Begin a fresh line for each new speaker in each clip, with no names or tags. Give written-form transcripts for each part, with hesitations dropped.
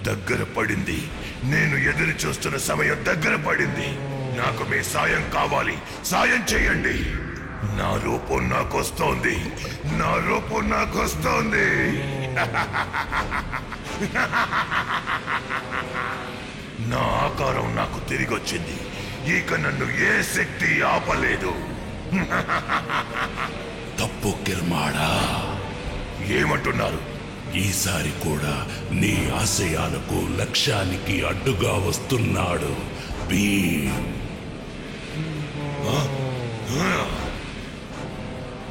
దగ్గర పడింది. నేను ఎదురు చూస్తున్న సమయం దగ్గర పడింది. నాకు మీ సాయం కావాలి. సాయం చేయండి. నా రూపం నాకొస్తోంది. నా రూపం నాకొస్తోంది. నా ఆకారం నాకు తిరిగొచ్చింది. ఇక నన్ను ఏ శక్తి ఆపలేదు.
తప్పు కిర్మాడా.
ఏమంటున్నారు?
ఈసారి కూడా నీ ఆశయాలకు లక్ష్యానికి అడ్డుగా వస్తున్నాడు భీమ్.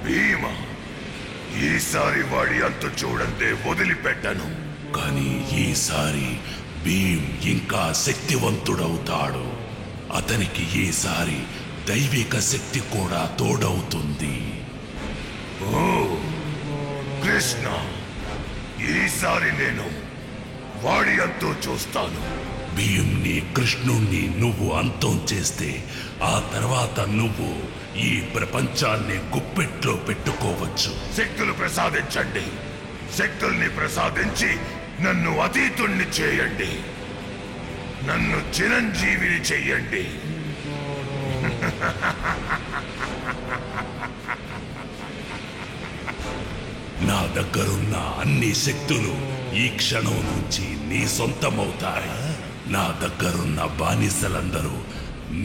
భీమా, ఈసారి వాడి అంతు చూడంతే వదిలిపెట్టను.
కానీ ఈసారి భీమ్ ఇంకా శక్తివంతుడవుతాడు. అతనికి ఈసారి దైవిక శక్తి కూడా తోడవుతుంది.
ఓ కృష్ణ, ఈసారి నేను వాడి అంతు చూస్తాను.
భీమ్ని, కృష్ణుణ్ణి నువ్వు అంతం చేస్తే ఆ తర్వాత నువ్వు ఈ ప్రపంచాన్ని గుప్పెట్లో పెట్టుకోవచ్చు.
శక్తులు ప్రసాదించండి. శక్తుల్ని ప్రసాదించి నన్ను అతీతుణ్ణి చేయండి. నన్ను చిరంజీవిని చెయ్యండి.
నా దగ్గరున్న అన్ని శక్తులు ఈ క్షణం నుంచి నీ సొంతమవుతాయి. నా దగ్గరున్న బానిసలందరూ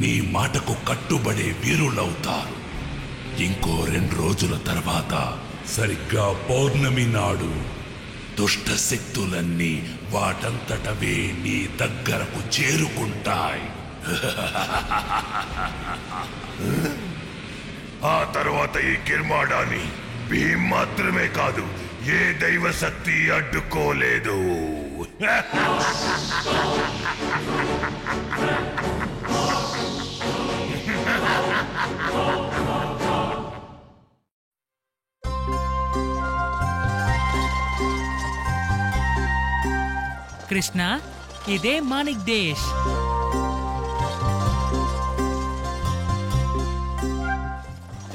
నీ మాటకు కట్టుబడే వీరులవుతారు. ఇంకో 2 రోజుల తర్వాత సరిగ్గా పౌర్ణమి నాడు దుష్ట శక్తులన్నీ వాటంతటవే నీ దగ్గరకు చేరుకుంటాయి.
ఆ తర్వాత ఈ కిర్మాడాని భీమ్ మాత్రమే కాదు, ఏ దైవ శక్తి అడ్డుకోలేదు.
కృష్ణ, ఇదే మాణిక్ దేశ్.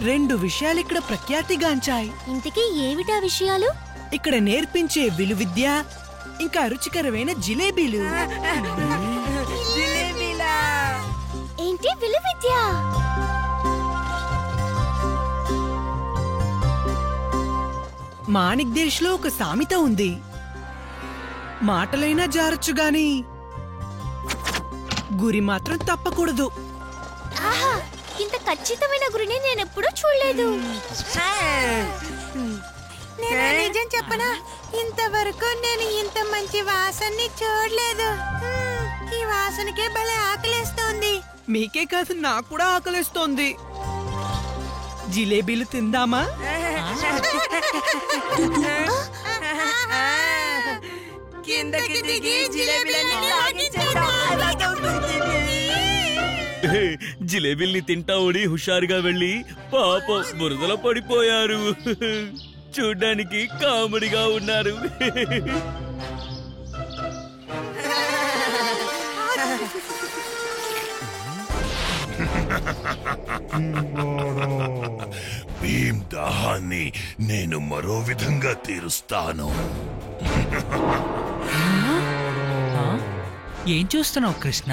రెండు విషయాలు ఇక్కడ ప్రఖ్యాతిగాంచాయి.
ఇంతకీ ఏమిటా విషయాలు?
ఇక్కడ నేర్పించే విలువిద్య, ఇంకా రుచికరమైన జిలేబీలు.
ఏంటి విలువిద్య?
మాణిక్ దేశ్ లో ఒక సామెత ఉంది, మాటలైనా జారొచ్చు గాని గురి మాత్రం తప్పకూడదు.
ఆహా, ఇంత ఖచ్చితమైన గురిని నేనెప్పుడూ చూడలేదు.
నేను నిజం చెప్పనా, ఇంతవరకు నేను ఇంత మంచి వాసనని చూడలేదు. ఈ వాసనకే భలే ఆకలేస్తోంది.
మీకే కాదు, నాకు కూడా ఆకలిస్తోంది. జిలేబీలు తిందామా?
కిందకి దిగి జిలేబీలని లాగించేద్దాం.
జిలేబీల్ని తింటావుడి హుషారుగా వెళ్ళి పాపం బురదలో పడిపోయారు. చూడ్డానికి కామెడీగా ఉన్నారు.
భీమ్ దాహాన్ని నేను మరో విధంగా తీరుస్తాను.
ఏం చూస్తున్నావు కృష్ణ?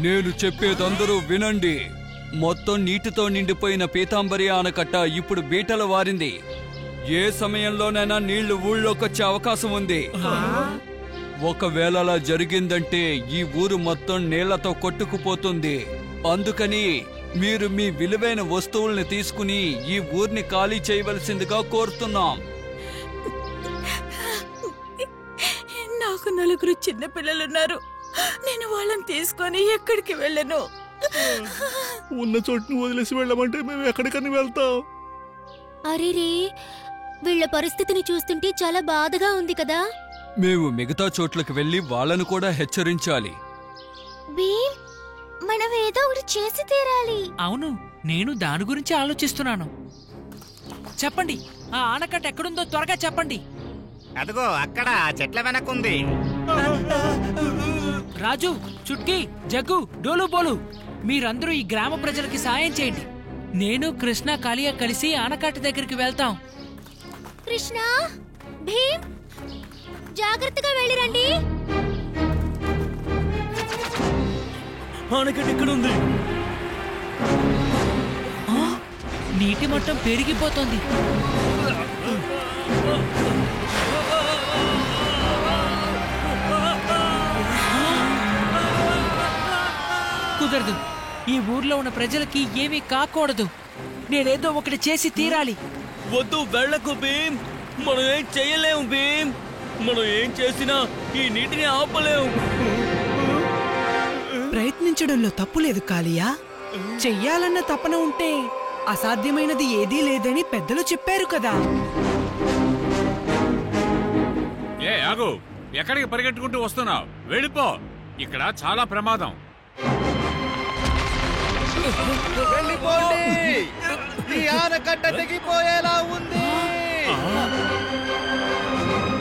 నేను చెప్పేదందరూ వినండి. మొత్తం నీటితో నిండిపోయిన పీతాంబరి ఆనకట్ట ఇప్పుడు బీటలు వారింది. ఏ సమయంలోనైనా నీళ్లు ఊళ్ళోకొచ్చే అవకాశం ఉంది. ఒకవేళ అలా జరిగిందంటే ఈ ఊరు మొత్తం నీళ్లతో కొట్టుకుపోతుంది. అందుకని మీరు మీ విలువైన వస్తువుల్ని తీసుకుని ఈ ఊరిని ఖాళీ చేయవలసిందిగా కోరుతున్నాం.
నాకు 4 చిన్న పిల్లలున్నారు. నేను వాళ్ళని తీసుకొని ఎక్కడికి వెళ్ళను.
ఉన్న చోటును వదిలేసి వెళ్ళమంటే మేము ఎక్కడికని వెళ్తాం?
అరేరే, వీళ్ళ పరిస్థితిని చూస్తుంటే చాలా బాధగా ఉంది కదా.
మేము మిగతా చోట్లకు వెళ్లి వాళ్ళను కూడా హెచ్చరించాలి.
భీమ్, మనం ఏదో ఒకటి చేసి తీరాలి.
అవును, నేను దాని గురించి ఆలోచిస్తున్నాను. చెప్పండి, ఆ ఆనకట్ట ఎక్కడుందో త్వరగా చెప్పండి.
అదిగో అక్కడ చెట్ల వెనకుంది.
రాజు, చుట్కీ, జగ్గు, డోలు బోలు, మీరందరూ ఈ గ్రామ ప్రజలకి సాయం చేయండి. నేను కృష్ణ, కాళియా కలిసి ఆనకట్ట దగ్గరికి వెళ్తాం.
కృష్ణ, భీమ్, జాగ్రత్తగా వెళ్ళిరండి.
ఆనకట్ట ఇక్కడ ఉంది.
నీటి మట్టం పెరిగిపోతుంది. కుదరదు. ఈ ఊర్లో ఉన్న ప్రజలకి ఏమీ కాకూడదు. నేనేదో ఒకటి చేసి తీరాలి.
వద్దు, వెళ్ళకు భీమ్. మనం ఏం చెయ్యలేము భీమ్. మనం ఏం చేసినా ఈ నీటిని ఆపలేము.
ప్రయత్నించడంలో తప్పు లేదు కాళియా. చెయ్యాలన్న తపన ఉంటే అసాధ్యమైనది ఏదీ లేదని పెద్దలు చెప్పారు కదా.
ఏ ఆగు, ఎక్కడికి పరిగెట్టుకుంటూ వస్తున్నావు? వెళ్ళిపో, ఇక్కడ చాలా ప్రమాదం.
వెళ్ళిపోండి, ఈ ఆనకట్ట తెగిపోయేలా ఉంది.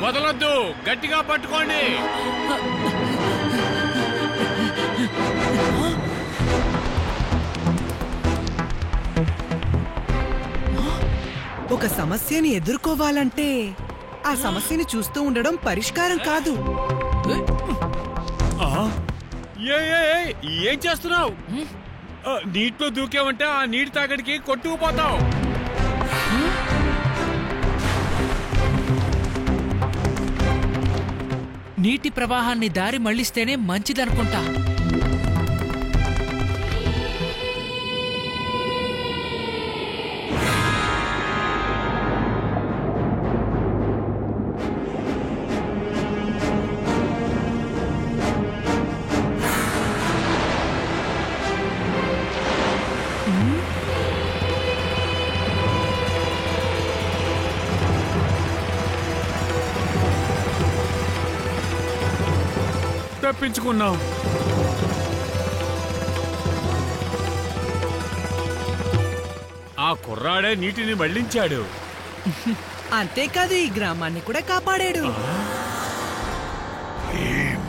వదలొద్దు, గట్టిగా పట్టుకోండి.
ఒక సమస్యని ఎదుర్కోవాలంటే ఆ సమస్యని చూస్తూ ఉండడం పరిష్కారం కాదు.
ఏం చేస్తున్నావు? నీటిలో దూకేవంటే ఆ నీటి తాగడికి కొట్టుకుపోతావు.
నీటి ప్రవాహాన్ని దారి మళ్లిస్తేనే మంచిదనుకుంటా.
తప్పించుకున్నావు. ఆ కుర్రాడే నీటిని మళ్లించాడు.
అంతేకాదు, ఈ గ్రామాన్ని కూడా కాపాడాడు.
భీమ్,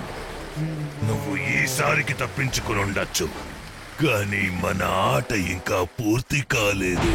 నువ్వు ఈసారికి తప్పించుకుని ఉండొచ్చు, కానీ మన ఆట ఇంకా పూర్తి కాలేదు.